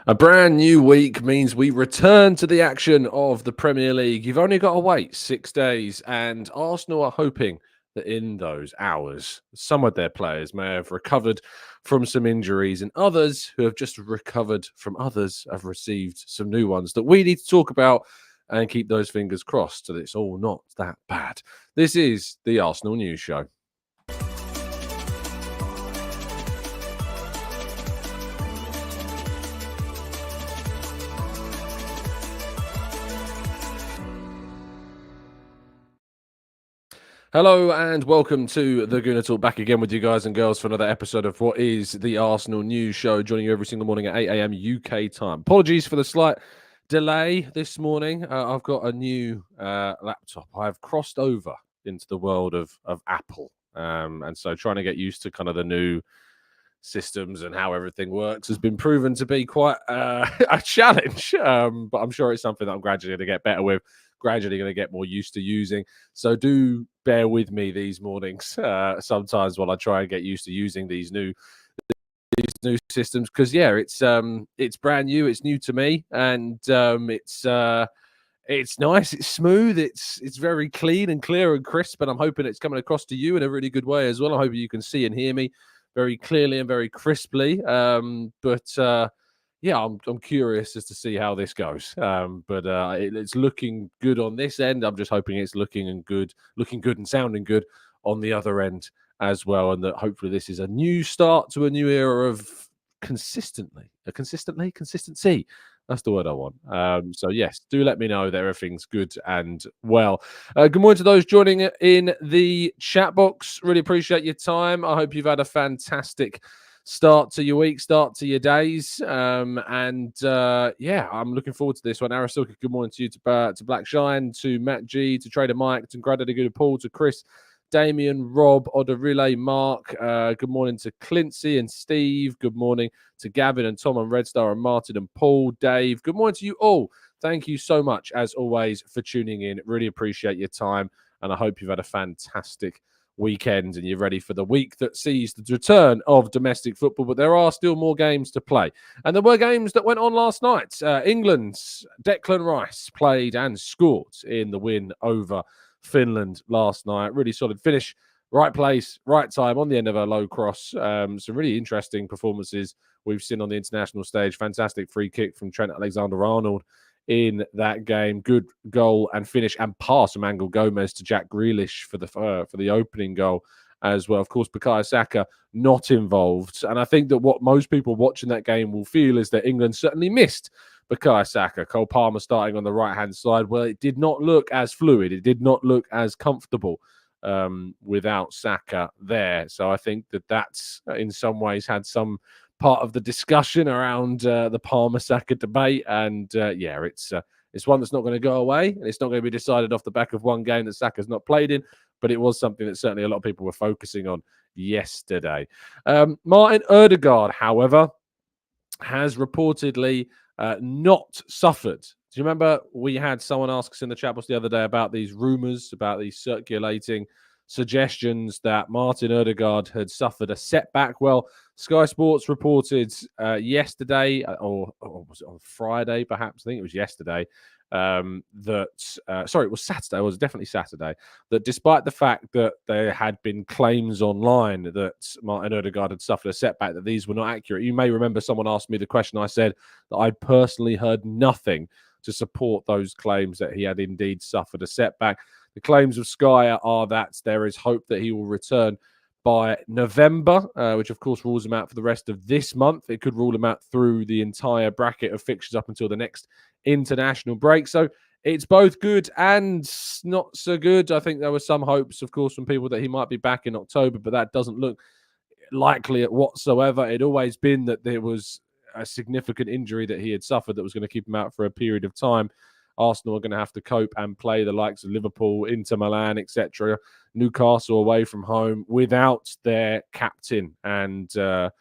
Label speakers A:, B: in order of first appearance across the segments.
A: A brand new week means we return to the action of the Premier League. You've only got to wait 6 days, and Arsenal are hoping that in those hours, some of their players may have recovered from some injuries, and others who have just recovered from others have received some new ones that we need to talk about and keep those fingers crossed that it's all not that bad. This is the Arsenal News Show. Hello and welcome to the Gooner Talk, back again with you guys and girls for another episode of what is the Arsenal News Show, joining you every single morning at 8 a.m. UK time. Apologies for the slight delay this morning. I've got a new laptop. I've crossed over into the world of Apple, and so trying to get used to kind of the new systems and how everything works has been proven to be quite a challenge, but I'm sure it's something that I'm gradually going to get better with, gradually going to get more used to using. So do bear with me these mornings sometimes while I try and get used to using these new systems, because it's brand new, it's new to me, and it's nice, it's smooth, it's very clean and clear and crisp, and I'm hoping it's coming across to you in a really good way as well. I'm hoping you can see and hear me very clearly and very crisply. I'm curious as to see how this goes. It's looking good on this end. I'm just hoping it's looking good and sounding good on the other end as well, and that hopefully this is a new start to a new era of consistency. That's the word I want. So yes, do let me know that everything's good and well. Good morning to those joining in the chat box. Really appreciate your time. I hope you've had a fantastic start to your week, start to your days. I'm looking forward to this one. Arasuka, good morning to you, to Black Shine, to Matt G, to Trader Mike, to Graddy Good Paul, to Chris, Damien, Rob, Oderile, Mark. Good morning to Clincy and Steve. Good morning to Gavin and Tom and Red Star and Martin and Paul, Dave. Good morning to you all. Thank you so much, as always, for tuning in. Really appreciate your time, and I hope you've had a fantastic weekend and you're ready for the week that sees the return of domestic football. But there are still more games to play, and there were games that went on last night. England's Declan Rice played and scored in the win over Finland last night. Really solid finish, right place, right time on the end of a low cross. Some really interesting performances we've seen on the international stage. Fantastic free kick from Trent Alexander-Arnold in that game. Good goal and finish and pass from Angel Gomez to Jack Grealish for the opening goal as well. Of course, Bukayo Saka not involved. And I think that what most people watching that game will feel is that England certainly missed Bukayo Saka. Cole Palmer starting on the right-hand side. Well, it did not look as fluid. It did not look as comfortable without Saka there. So I think that that's in some ways had some part of the discussion around the Palmer-Saka debate. And it's one that's not going to go away, and it's not going to be decided off the back of one game that Saka's not played in, but it was something that certainly a lot of people were focusing on yesterday. Martin Odegaard, however, has reportedly not suffered. Do you remember we had someone ask us in the chat box the other day about these rumours, about these circulating suggestions that Martin Odegaard had suffered a setback? Well, Sky Sports reported yesterday, or was it on Friday perhaps? I think it was yesterday, it was Saturday. It was definitely Saturday. That despite the fact that there had been claims online that Martin Odegaard had suffered a setback, that these were not accurate. You may remember someone asked me the question. I said that I personally heard nothing to support those claims that he had indeed suffered a setback. The claims of Sky are that there is hope that he will return by November, which of course rules him out for the rest of this month. It could rule him out through the entire bracket of fixtures up until the next international break. So it's both good and not so good. I think there were some hopes, of course, from people that he might be back in October, but that doesn't look likely whatsoever. It'd always been that there was a significant injury that he had suffered that was going to keep him out for a period of time. Arsenal are going to have to cope and play the likes of Liverpool, Inter Milan, etc., Newcastle away from home without their captain. And that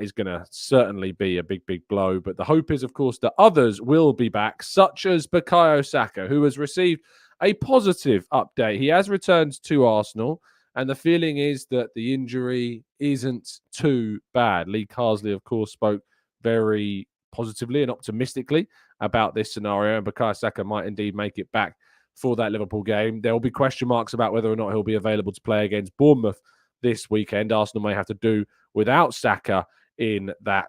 A: is going to certainly be a big, big blow. But the hope is, of course, that others will be back, such as Bukayo Saka, who has received a positive update. He has returned to Arsenal, and the feeling is that the injury isn't too bad. Lee Carsley, of course, spoke very positively and optimistically about this scenario, and Bukayo Saka might indeed make it back for that Liverpool game. There will be question marks about whether or not he'll be available to play against Bournemouth this weekend. Arsenal may have to do without Saka in that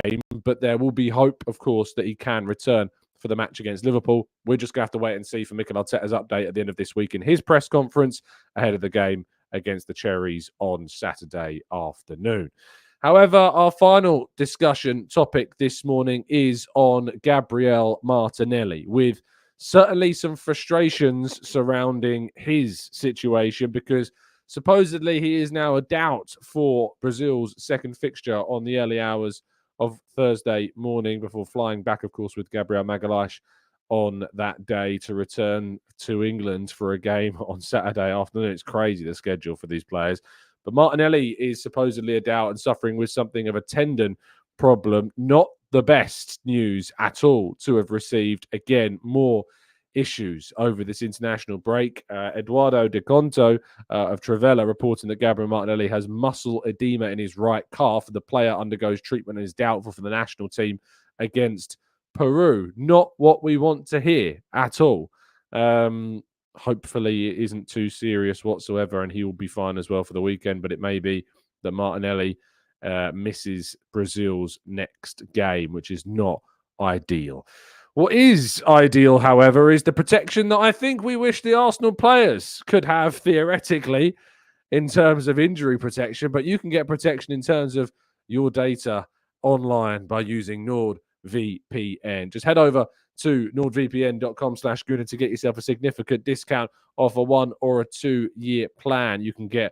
A: game, but there will be hope, of course, that he can return for the match against Liverpool. We're just going to have to wait and see for Mikel Arteta's update at the end of this week in his press conference ahead of the game against the Cherries on Saturday afternoon. However, our final discussion topic this morning is on Gabriel Martinelli, with certainly some frustrations surrounding his situation, because supposedly he is now a doubt for Brazil's second fixture on the early hours of Thursday morning, before flying back, of course, with Gabriel Magalhaes on that day to return to England for a game on Saturday afternoon. It's crazy, the schedule for these players. But Martinelli is supposedly a doubt and suffering with something of a tendon problem. Not the best news at all to have received. Again, more issues over this international break. Eduardo De Conto of Trivela reporting that Gabriel Martinelli has muscle edema in his right calf. The player undergoes treatment and is doubtful for the national team against Peru. Not what we want to hear at all. Hopefully it isn't too serious whatsoever and he will be fine as well for the weekend, but it may be that Martinelli misses Brazil's next game, which is not ideal. What is ideal, however, is the protection that I think we wish the Arsenal players could have theoretically in terms of injury protection, but you can get protection in terms of your data online by using NordVPN. Just head over to nordvpn.com/Gooner to get yourself a significant discount off a 1 or a 2 year plan. You can get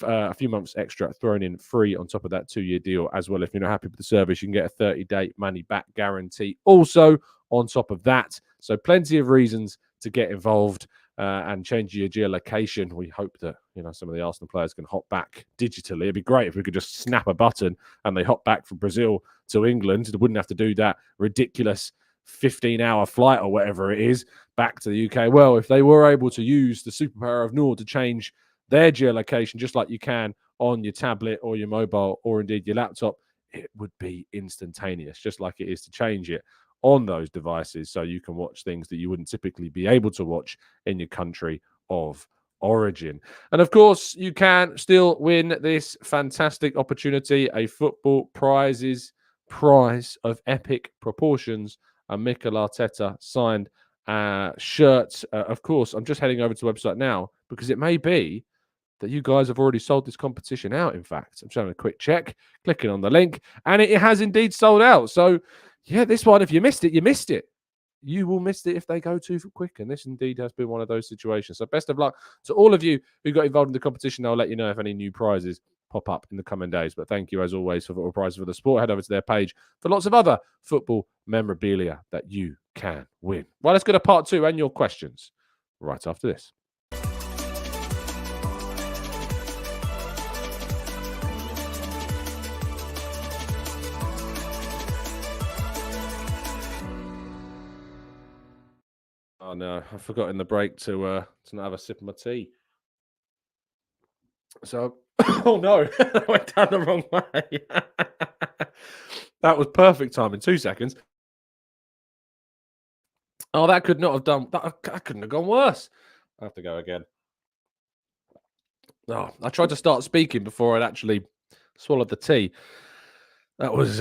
A: a few months extra thrown in free on top of that 2 year deal as well. If you're not happy with the service, you can get a 30-day money back guarantee also on top of that. So plenty of reasons to get involved and change your geolocation. We hope that some of the Arsenal players can hop back digitally. It'd be great if we could just snap a button and they hop back from Brazil to England. They wouldn't have to do that ridiculous 15-hour flight or whatever it is back to the UK. Well, if they were able to use the superpower of Nord to change their geolocation just like you can on your tablet or your mobile or indeed your laptop, it would be instantaneous, just like it is to change it on those devices, so you can watch things that you wouldn't typically be able to watch in your country of origin. And of course, you can still win this fantastic opportunity, a football prize of epic proportions, a Mikel Arteta signed shirt. Of course, I'm just heading over to the website now because it may be that you guys have already sold this competition out. In fact, I'm just having a quick check, clicking on the link, and it has indeed sold out. So yeah, this one, if you missed it, you missed it. You will miss it if they go too quick. And this indeed has been one of those situations. So best of luck to all of you who got involved in the competition. I'll let you know if any new prizes pop up in the coming days. But thank you, as always, for Football Prizes for the Sport. Head over to their page for lots of other football memorabilia that you can win. Well, let's go to part 2 and your questions right after this. Oh no, I forgot in the break to not have a sip of my tea. So, oh no, I went down the wrong way. That was perfect time in 2 seconds. Oh, that could not have done. That couldn't have gone worse. I have to go again. Oh, I tried to start speaking before I'd actually swallowed the tea. That was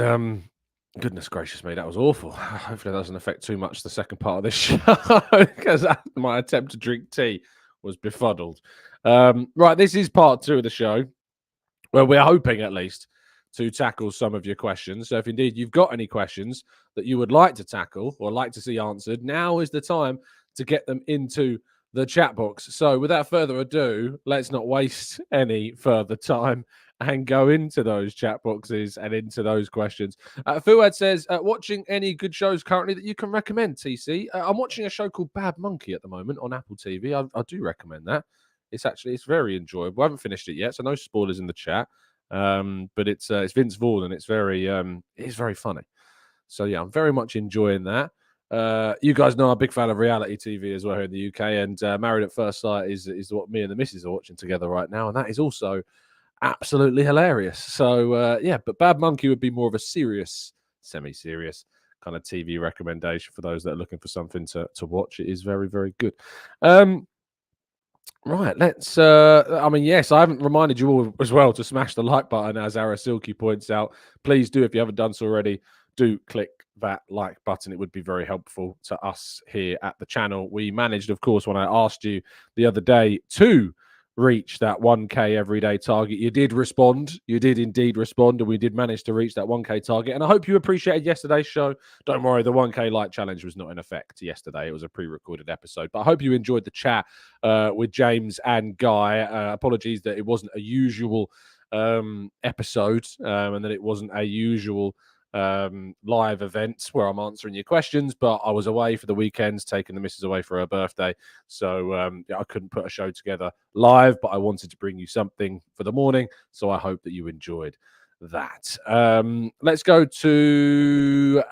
A: goodness gracious me, that was awful. Hopefully that doesn't affect too much the second part of this show, because my attempt to drink tea was befuddled. Right, this is part 2 of the show, where we're hoping at least to tackle some of your questions. So if indeed you've got any questions that you would like to tackle or like to see answered, now is the time to get them into the chat box. So without further ado, let's not waste any further time and go into those chat boxes and into those questions. Fuad says, watching any good shows currently that you can recommend, TC? I'm watching a show called Bad Monkey at the moment on Apple TV. I do recommend that. It's very enjoyable. I haven't finished it yet, so no spoilers in the chat. But it's Vince Vaughn and it's very funny. So yeah, I'm very much enjoying that. You guys know I'm a big fan of reality TV as well here in the UK, and Married at First Sight is what me and the missus are watching together right now, and that is also absolutely hilarious. So yeah, but Bad Monkey would be more of a serious semi-serious kind of TV recommendation for those that are looking for something to watch. It is very, very good. Right, let's yes, I haven't reminded you all as well to smash the like button, as Arasilki points out. Please do, if you haven't done so already, do click that like button. It would be very helpful to us here at the channel. We managed, of course, when I asked you the other day to reach that 1K everyday target. You did respond. You did indeed respond, and we did manage to reach that 1K target. And I hope you appreciated yesterday's show. Don't worry, the 1K like challenge was not in effect yesterday. It was a pre-recorded episode. But I hope you enjoyed the chat with James and Guy. Apologies that it wasn't a usual episode and that it wasn't a usual live events where I'm answering your questions, but I was away for the weekends, taking the missus away for her birthday, so I couldn't put a show together live, but I wanted to bring you something for the morning, so I hope that you enjoyed that. Let's go to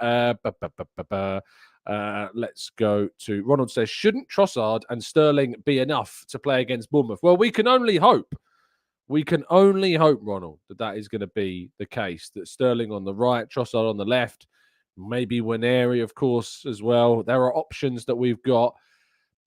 A: let's go to Ronald says, shouldn't Trossard and Sterling be enough to play against Bournemouth? Well, we can only hope. We can only hope, Ronald, that is going to be the case, that Sterling on the right, Trossard on the left, maybe Waneri, of course, as well. There are options that we've got,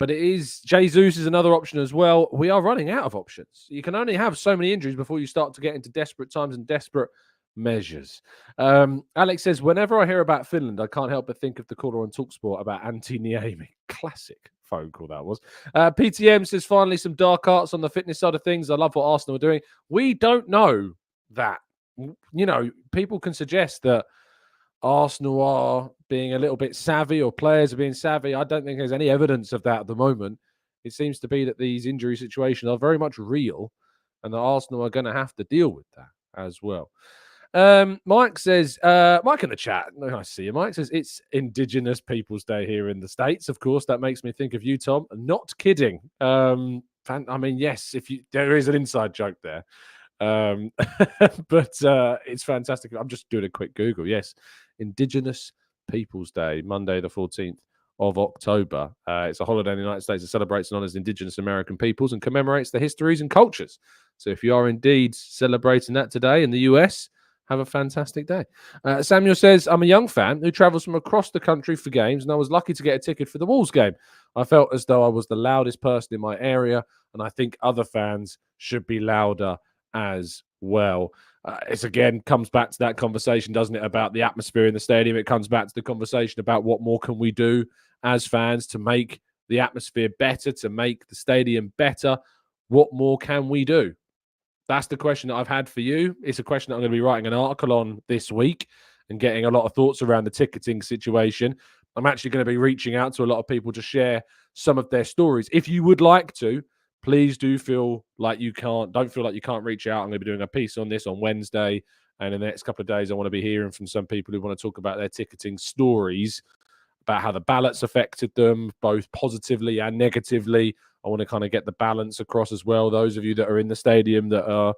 A: but Jesus is another option as well. We are running out of options. You can only have so many injuries before you start to get into desperate times and desperate measures. Alex says, whenever I hear about Finland, I can't help but think of the caller on TalkSport about Antti Niemi. Classic phone call that was. PTM says, finally some dark arts on the fitness side of things. I love what Arsenal are doing. We don't know that. You know, people can suggest that Arsenal are being a little bit savvy or players are being savvy. I don't think there's any evidence of that at the moment. It seems to be that these injury situations are very much real and that Arsenal are going to have to deal with that as well. Mike says, Mike in the chat, nice to see you. Mike says, it's Indigenous Peoples Day here in the States. Of course, that makes me think of you, Tom. Not kidding. I mean, yes, there is an inside joke there. But it's fantastic. I'm just doing a quick Google. Yes, Indigenous Peoples Day, Monday the 14th of October. It's a holiday in the United States that celebrates and honors Indigenous American peoples and commemorates their histories and cultures. So if you are indeed celebrating that today in the US, have a fantastic day. Samuel says, I'm a young fan who travels from across the country for games, and I was lucky to get a ticket for the Wolves game. I felt as though I was the loudest person in my area, and I think other fans should be louder as well. It's again comes back to that conversation, doesn't it, about the atmosphere in the stadium. It comes back to the conversation about what more can we do as fans to make the atmosphere better, to make the stadium better. What more can we do? That's the question that I've had for you. It's a question that I'm going to be writing an article on this week and getting a lot of thoughts around the ticketing situation. I'm actually going to be reaching out to a lot of people to share some of their stories. If you would like to, please don't feel like you can't reach out. I'm going to be doing a piece on this on Wednesday. And in the next couple of days, I want to be hearing from some people who want to talk about their ticketing stories, about how the ballots affected them, both positively and negatively. I want to kind of get the balance across as well. Those of you that are in the stadium that are,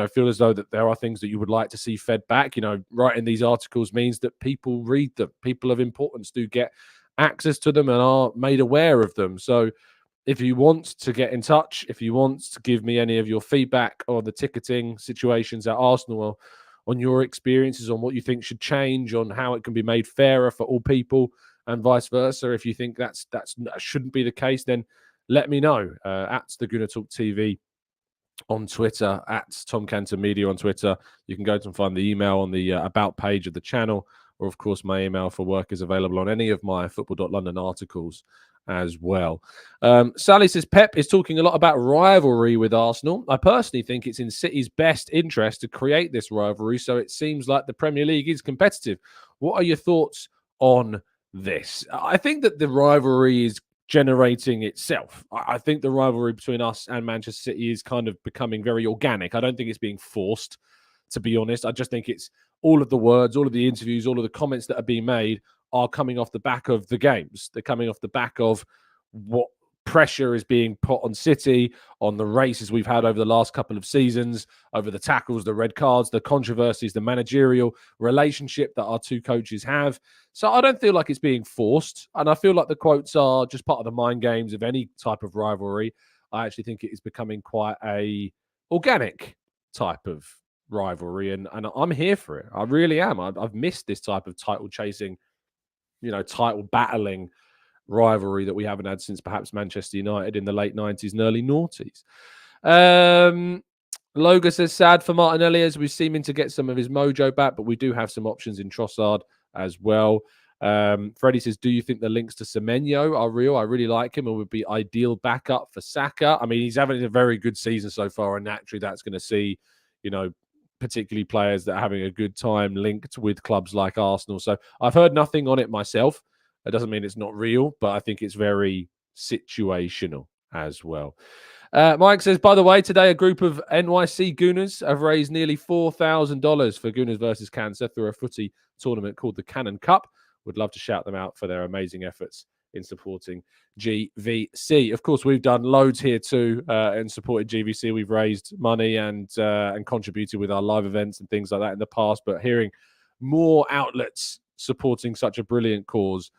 A: feel as though that there are things that you would like to see fed back. Writing these articles means that people read them. People of importance do get access to them and are made aware of them. So if you want to get in touch, if you want to give me any of your feedback on the ticketing situations at Arsenal, on your experiences, on what you think should change, on how it can be made fairer for all people and vice versa, if you think that shouldn't be the case, then let me know at the Gooner Talk TV on Twitter, at Tom Cantor Media on Twitter. You can go and find the email on the About page of the channel, or of course my email for work is available on any of my Football.London articles as well. Sally says, Pep is talking a lot about rivalry with Arsenal. I personally think it's in City's best interest to create this rivalry, so it seems like the Premier League is competitive. What are your thoughts on this? I think that the rivalry is generating itself. I think the rivalry between us and Manchester City is kind of becoming very organic. I don't think it's being forced, to be honest. I just think it's all of the words, all of the interviews, all of the comments that are being made are coming off the back of the games. They're coming off the back of what pressure is being put on City, on the races we've had over the last couple of seasons, over the tackles, the red cards, the controversies, the managerial relationship that our two coaches have. So I don't feel like it's being forced. And I feel like the quotes are just part of the mind games of any type of rivalry. I actually think it is becoming quite a organic type of rivalry, and I'm here for it. I really am. I've missed this type of title chasing, title battling rivalry that we haven't had since perhaps Manchester United in the late 90s and early noughties. Loga says, sad for Martinelli as we're seeming to get some of his mojo back, but we do have some options in Trossard as well. Freddie says, do you think the links to Semenyo are real? I really like him and would be ideal backup for Saka. I mean, he's having a very good season so far, and naturally that's going to see, particularly players that are having a good time linked with clubs like Arsenal. So I've heard nothing on it myself. That doesn't mean it's not real, but I think it's very situational as well. Mike says, by the way, today a group of NYC Gooners have raised nearly $4,000 for Gooners versus Cancer through a footy tournament called the Cannon Cup. Would love to shout them out for their amazing efforts in supporting GVC. Of course, we've done loads here too and supported GVC. We've raised money and contributed with our live events and things like that in the past. But hearing more outlets supporting such a brilliant cause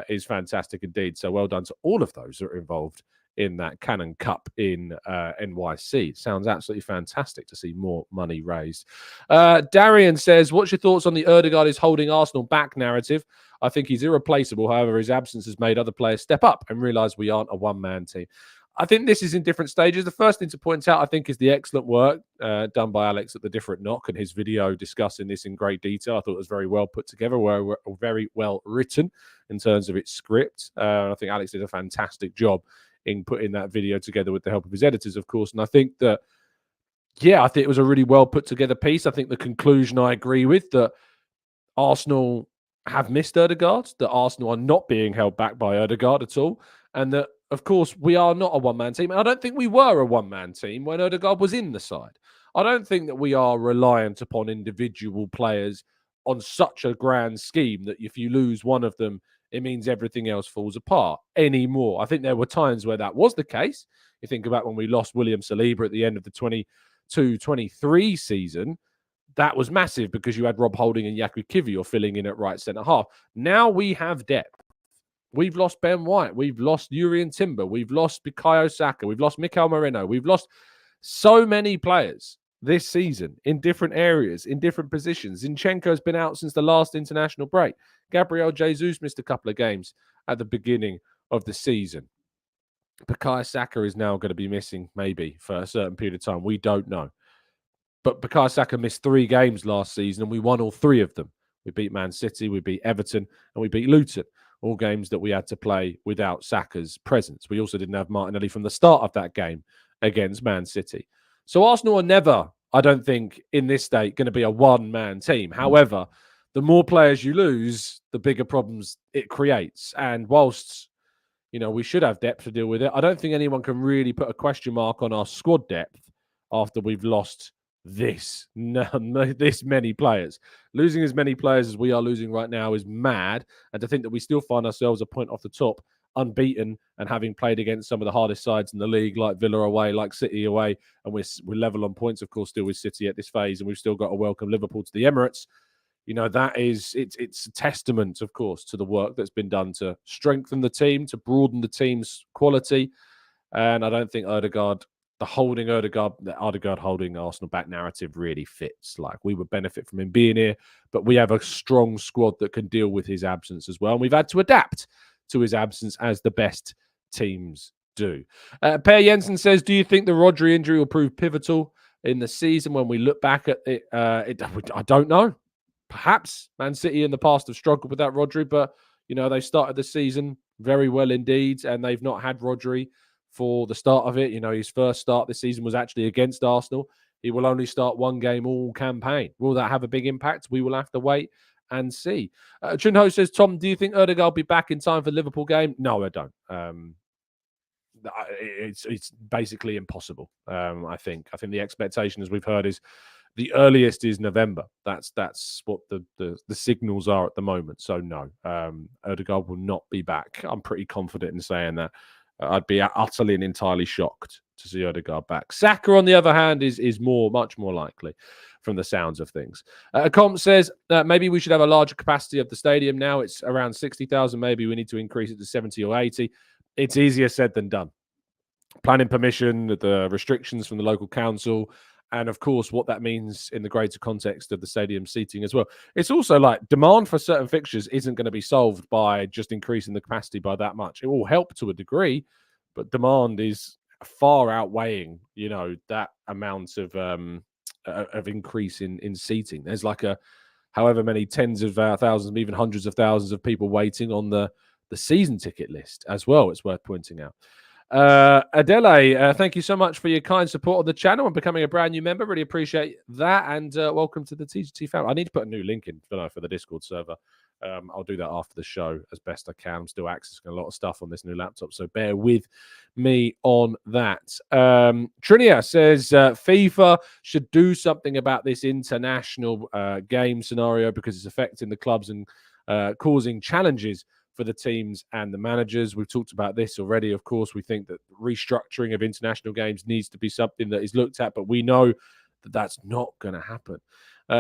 A: is fantastic indeed. So well done to all of those that are involved in that Cannon Cup in NYC. It sounds absolutely fantastic to see more money raised. Darian says, what's your thoughts on the Odegaard is holding Arsenal back narrative? I think he's irreplaceable. However, his absence has made other players step up and realise we aren't a one-man team. I think this is in different stages. The first thing to point out, I think, is the excellent work done by Alex at The Different Knock and his video discussing this in great detail. I thought it was very well put together, very well written in terms of its script. I think Alex did a fantastic job in putting that video together with the help of his editors, of course. And I think that, I think it was a really well put together piece. I think the conclusion I agree with, that Arsenal have missed Odegaard, that Arsenal are not being held back by Odegaard at all, and that, of course, we are not a one-man team. And I don't think we were a one-man team when Odegaard was in the side. I don't think that we are reliant upon individual players on such a grand scheme that if you lose one of them, it means everything else falls apart anymore. I think there were times where that was the case. You think about when we lost William Saliba at the end of the 22-23 season. That was massive because you had Rob Holding and Yaku Kivior filling in at right centre-half. Now we have depth. We've lost Ben White. We've lost Urian Timber. We've lost Bukayo Saka. We've lost Mikel Merino. We've lost so many players this season in different areas, in different positions. Zinchenko's been out since the last international break. Gabriel Jesus missed a couple of games at the beginning of the season. Bukayo Saka is now going to be missing maybe for a certain period of time. We don't know. But Bukayo Saka missed 3 games last season and we won all 3 of them. We beat Man City, we beat Everton, and we beat Luton. All games that we had to play without Saka's presence. We also didn't have Martinelli from the start of that game against Man City. So Arsenal are never, I don't think, in this state, going to be a one-man team. However, the more players you lose, the bigger problems it creates. And whilst, we should have depth to deal with it, I don't think anyone can really put a question mark on our squad depth after we've lost this many players. Losing as many players as we are losing right now is mad. And to think that we still find ourselves a point off the top, unbeaten, and having played against some of the hardest sides in the league, like Villa away, like City away, and we're level on points, of course, still with City at this phase, and we've still got to welcome Liverpool to the Emirates. That is, it's a testament, of course, to the work that's been done to strengthen the team, to broaden the team's quality. And I don't think Odegaard holding Arsenal back narrative really fits. Like, we would benefit from him being here, but we have a strong squad that can deal with his absence as well. And we've had to adapt to his absence as the best teams do. Per Jensen says, do you think the Rodri injury will prove pivotal in the season when we look back at it? I don't know. Perhaps Man City in the past have struggled with that Rodri, but, they started the season very well indeed, and they've not had Rodri for the start of it. His first start this season was actually against Arsenal. He will only start 1 game all campaign. Will that have a big impact? We will have to wait and see. Chunho says, Tom, do you think Odegaard will be back in time for the Liverpool game? No, I don't. It's basically impossible. I think the expectation, as we've heard, is the earliest is November. That's what the signals are at the moment. So no, Odegaard will not be back. I'm pretty confident in saying that. I'd be utterly and entirely shocked to see Odegaard back. Saka, on the other hand, is much more likely from the sounds of things. Comp says maybe we should have a larger capacity of the stadium. Now it's around 60,000. Maybe we need to increase it to 70 or 80. It's easier said than done. Planning permission, the restrictions from the local council, And of course, what that means in the greater context of the stadium seating as well. It's also like demand for certain fixtures isn't going to be solved by just increasing the capacity by that much. It will help to a degree, but demand is far outweighing, that amount of increase in seating. There's like however many tens of thousands, even hundreds of thousands of people waiting on the season ticket list as well. It's worth pointing out. Adele, thank you so much for your kind support of the channel and becoming a brand new member. Really appreciate that. And welcome to the TGT family. I need to put a new link in for the Discord server. I'll do that after the show as best I can. I'm still accessing a lot of stuff on this new laptop, so bear with me on that. Trinia says FIFA should do something about this international game scenario because it's affecting the clubs and causing challenges for the teams and the managers. We've talked about this already. Of course, we think that restructuring of international games needs to be something that is looked at, but we know that that's not going to happen.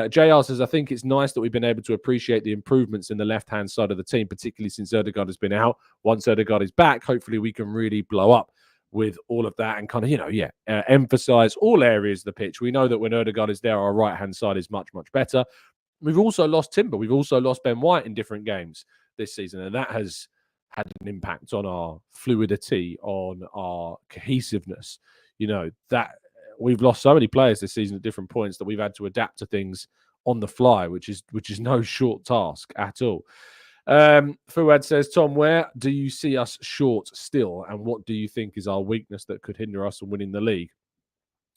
A: JR says, I think it's nice that we've been able to appreciate the improvements in the left-hand side of the team, particularly since Odegaard has been out. Once Odegaard is back, hopefully we can really blow up with all of that and kind of, emphasize all areas of the pitch. We know that when Odegaard is there, our right-hand side is much, much better. We've also lost Timber. We've also lost Ben White in different games this season, and that has had an impact on our fluidity, on our cohesiveness. That we've lost so many players this season at different points that we've had to adapt to things on the fly, which is no short task at all. Fuad says, Tom, where do you see us short still, and what do you think is our weakness that could hinder us from winning the league?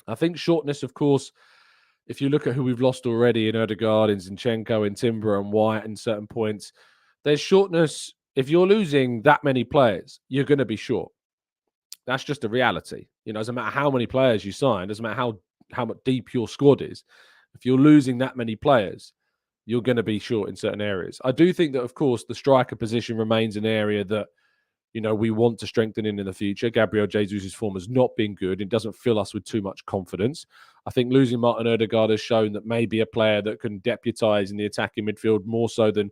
A: I think shortness, of course, if you look at who we've lost already in Odegaard, in Zinchenko, in Timber and White in certain points, there's shortness. If you're losing that many players, you're going to be short. That's just a reality. Doesn't matter how many players you sign, doesn't matter how much deep your squad is. If you're losing that many players, you're going to be short in certain areas. I do think that, of course, the striker position remains an area that, we want to strengthen in the future. Gabriel Jesus' form has not been good. It doesn't fill us with too much confidence. I think losing Martin Odegaard has shown that maybe a player that can deputise in the attacking midfield more so than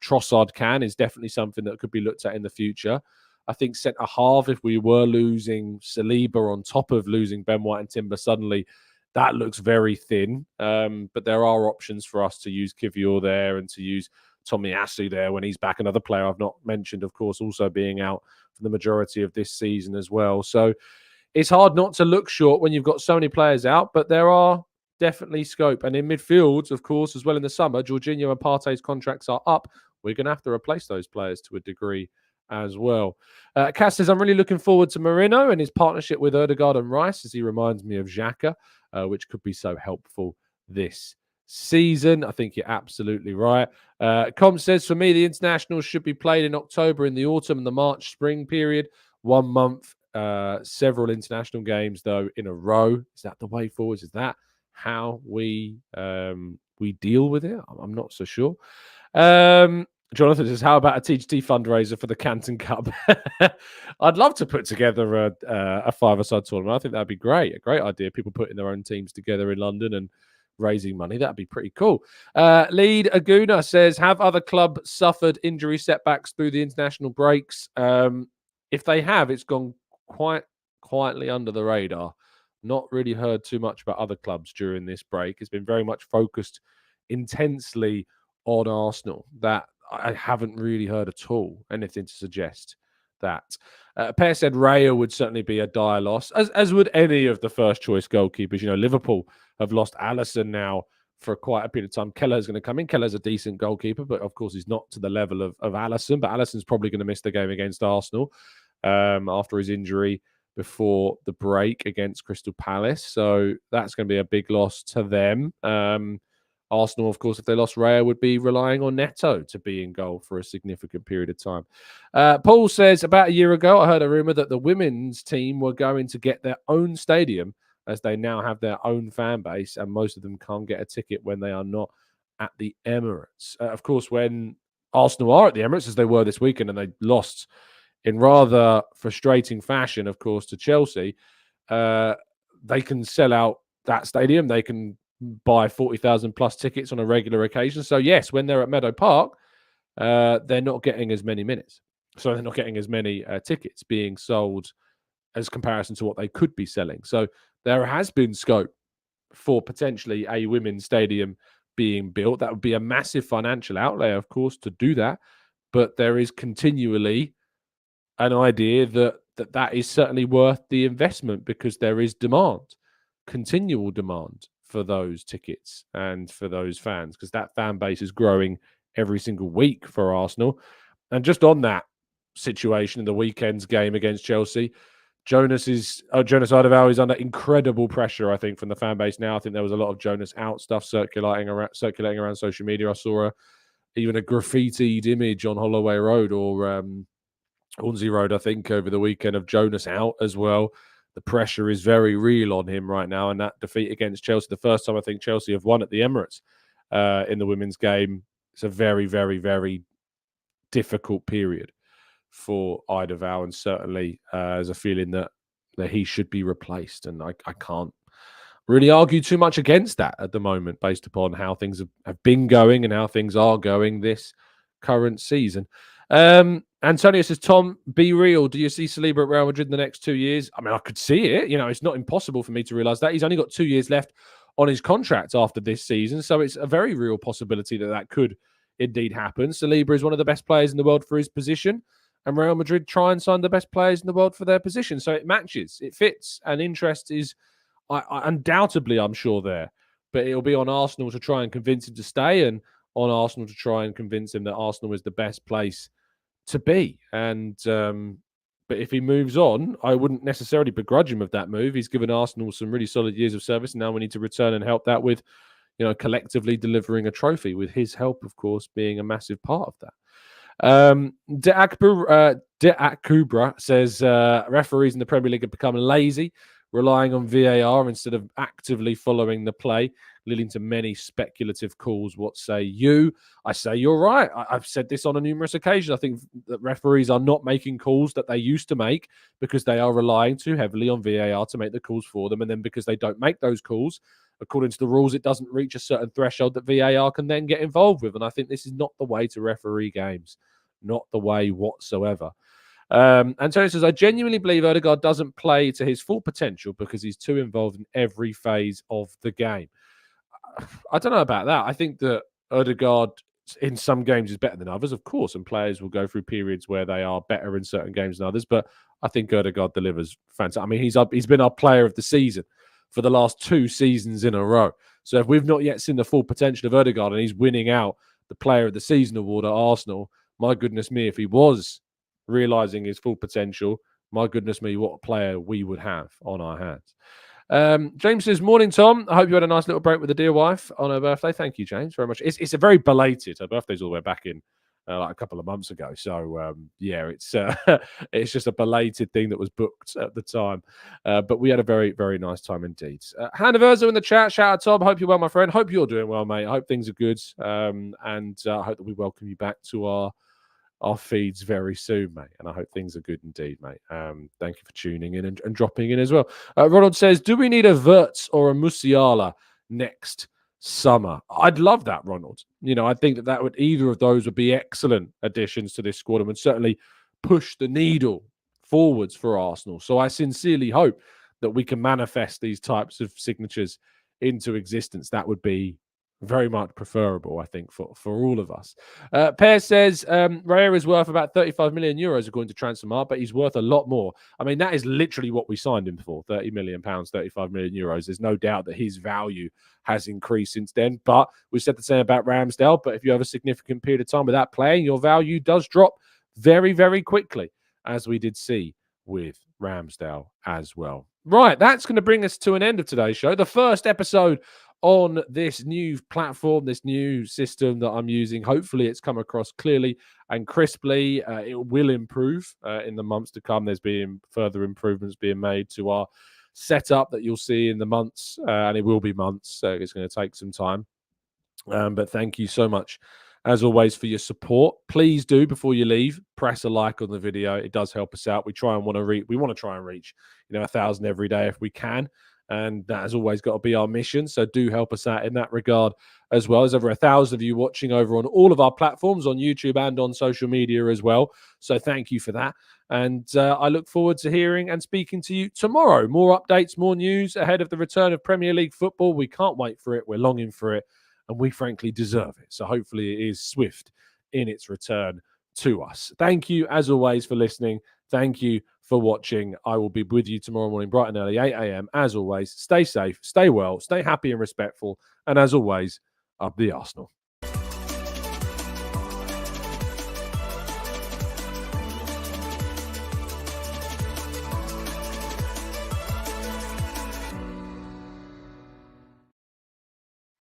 A: Trossard can is definitely something that could be looked at in the future. I think centre-half, if we were losing Saliba on top of losing Ben White and Timber suddenly, that looks very thin. But there are options for us to use Kivior there and to use Tomiyasu there when he's back. Another player I've not mentioned, of course, also being out for the majority of this season as well. So it's hard not to look short when you've got so many players out, but there are definitely scope. And in midfield, of course, as well in the summer, Jorginho and Partey's contracts are up. We're going to have to replace those players to a degree as well. Cass says, I'm really looking forward to Marino and his partnership with Odegaard and Rice, as he reminds me of Xhaka, which could be so helpful this season. I think you're absolutely right. Com says, for me, the internationals should be played in October in the autumn and the March spring period. 1 month, several international games, though, in a row. Is that the way forward? Is that how we deal with it? I'm not so sure. Jonathan says, how about a TGT fundraiser for the Canton Cup? I'd love to put together a five-a-side tournament. I think that'd be great. A great idea. People putting their own teams together in London and raising money. That'd be pretty cool. Lead Aguna says, have other clubs suffered injury setbacks through the international breaks? If they have, it's gone quite quietly under the radar. Not really heard too much about other clubs during this break. It's been very much focused intensely on Arsenal. That I haven't really heard at all anything to suggest that. Per said Raya would certainly be a dire loss, as would any of the first choice goalkeepers. Liverpool have lost Alisson now for quite a period of time. Kelleher's going to come in. Kelleher's a decent goalkeeper, but of course he's not to the level of Alisson. But Alisson's probably going to miss the game against Arsenal after his injury before the break against Crystal Palace. So that's going to be a big loss to them. Arsenal, of course, if they lost Raya, would be relying on Neto to be in goal for a significant period of time. Paul says, about a year ago, I heard a rumour that the women's team were going to get their own stadium as they now have their own fan base, and most of them can't get a ticket when they are not at the Emirates. Of course, when Arsenal are at the Emirates, as they were this weekend, and they lost in rather frustrating fashion, of course, to Chelsea, they can sell out that stadium. They can buy 40,000 plus tickets on a regular occasion. So yes, when they're at Meadow Park, they're not getting as many minutes. So they're not getting as many tickets being sold as comparison to what they could be selling. So there has been scope for potentially a women's stadium being built. That would be a massive financial outlay, of course, to do that. But there is continually an idea that is certainly worth the investment because there is demand, continual demand for those tickets and for those fans, because that fan base is growing every single week for Arsenal. And just on that situation in the weekend's game against Chelsea, Jonas Ardevau is under incredible pressure, I think, from the fan base now. I think there was a lot of Jonas out stuff circulating around social media. I saw even a graffitied image on Holloway Road or Hornsey Road, I think, over the weekend of Jonas out as well. The pressure is very real on him right now, and that defeat against Chelsea, the first time I think Chelsea have won at the Emirates in the women's game, it's a very, very, very difficult period for Ardevau, and certainly there's a feeling that he should be replaced, and I can't really argue too much against that at the moment based upon how things have been going and how things are going this current season. Antonio says, Tom, be real. Do you see Saliba at Real Madrid in the next 2 years? I mean, I could see it. You know, it's not impossible for me to realise that. He's only got 2 years left on his contract after this season, so it's a very real possibility that could indeed happen. Saliba is one of the best players in the world for his position, and Real Madrid try and sign the best players in the world for their position. So it matches, it fits, and interest is undoubtedly, I'm sure, there. But it'll be on Arsenal to try and convince him to stay, and on Arsenal to try and convince him that Arsenal is the best place to be. And but if he moves on, I wouldn't necessarily begrudge him of that move. He's given Arsenal some really solid years of service, and now we need to return and help that with, you know, collectively delivering a trophy, with his help, of course, being a massive part of that. De Akubra says referees in the Premier League have become lazy, relying on VAR instead of actively following the play, leading to many speculative calls. What say you? I say you're right. I've said this on a numerous occasion. I think that referees are not making calls that they used to make because they are relying too heavily on VAR to make the calls for them. And then because they don't make those calls, according to the rules, it doesn't reach a certain threshold that VAR can then get involved with. And I think this is not the way to referee games. Not the way whatsoever. Antonio says, I genuinely believe Odegaard doesn't play to his full potential because he's too involved in every phase of the game. I don't know about that. I think that Odegaard in some games is better than others, of course, and players will go through periods where they are better in certain games than others. But I think Odegaard delivers fantastic. I mean, he's been our player of the season for the last 2 seasons in a row. So if we've not yet seen the full potential of Odegaard and he's winning out the player of the season award at Arsenal, my goodness me, if he was realising his full potential, my goodness me, what a player we would have on our hands. James says, morning, Tom. I hope you had a nice little break with the dear wife on her birthday. Thank you, James, very much. It's a very belated. Her birthday's all the way back in like a couple of months ago. So, yeah, it's just a belated thing that was booked at the time. But we had a very, very nice time indeed. Hannah Verzo in the chat. Shout out, Tom. Hope you're well, my friend. Hope you're doing well, mate. I hope things are good. And I hope that we welcome you back to our feeds very soon, mate. And I hope things are good indeed, mate. Thank you for tuning in and dropping in as well. Ronald says, do we need a Wirtz or a Musiala next summer? I'd love that, Ronald. You know, I think that either of those would be excellent additions to this squad and would certainly push the needle forwards for Arsenal. So I sincerely hope that we can manifest these types of signatures into existence. That would be very much preferable, I think, for all of us. Per says, Raya is worth about 35 million euros according to Transfermarkt, but he's worth a lot more. I mean, that is literally what we signed him for, 30 million pounds, 35 million euros. There's no doubt that his value has increased since then, but we said the same about Ramsdale. But if you have a significant period of time without playing, your value does drop very, very quickly, as we did see with Ramsdale as well. Right, that's going to bring us to an end of today's show. The first episode on this new platform, this new system that I'm using. Hopefully it's come across clearly and crisply. It will improve in the months to come. There's been further improvements being made to our setup that you'll see in the months, and it will be months, so it's going to take some time. But thank you so much, as always, for your support. Please do, before you leave, press a like on the video. It does help us out. We want to try and reach, 1,000 every day if we can. And that has always got to be our mission. So do help us out in that regard as well. There's over 1,000 of you watching over on all of our platforms, on YouTube and on social media as well. So thank you for that. And I look forward to hearing and speaking to you tomorrow. More updates, more news ahead of the return of Premier League football. We can't wait for it. We're longing for it. And we frankly deserve it. So hopefully it is swift in its return to us. Thank you, as always, for listening. Thank you for watching. I will be with you tomorrow morning, bright and early, 8 a.m. As always, stay safe, stay well, stay happy and respectful. And as always, up the Arsenal.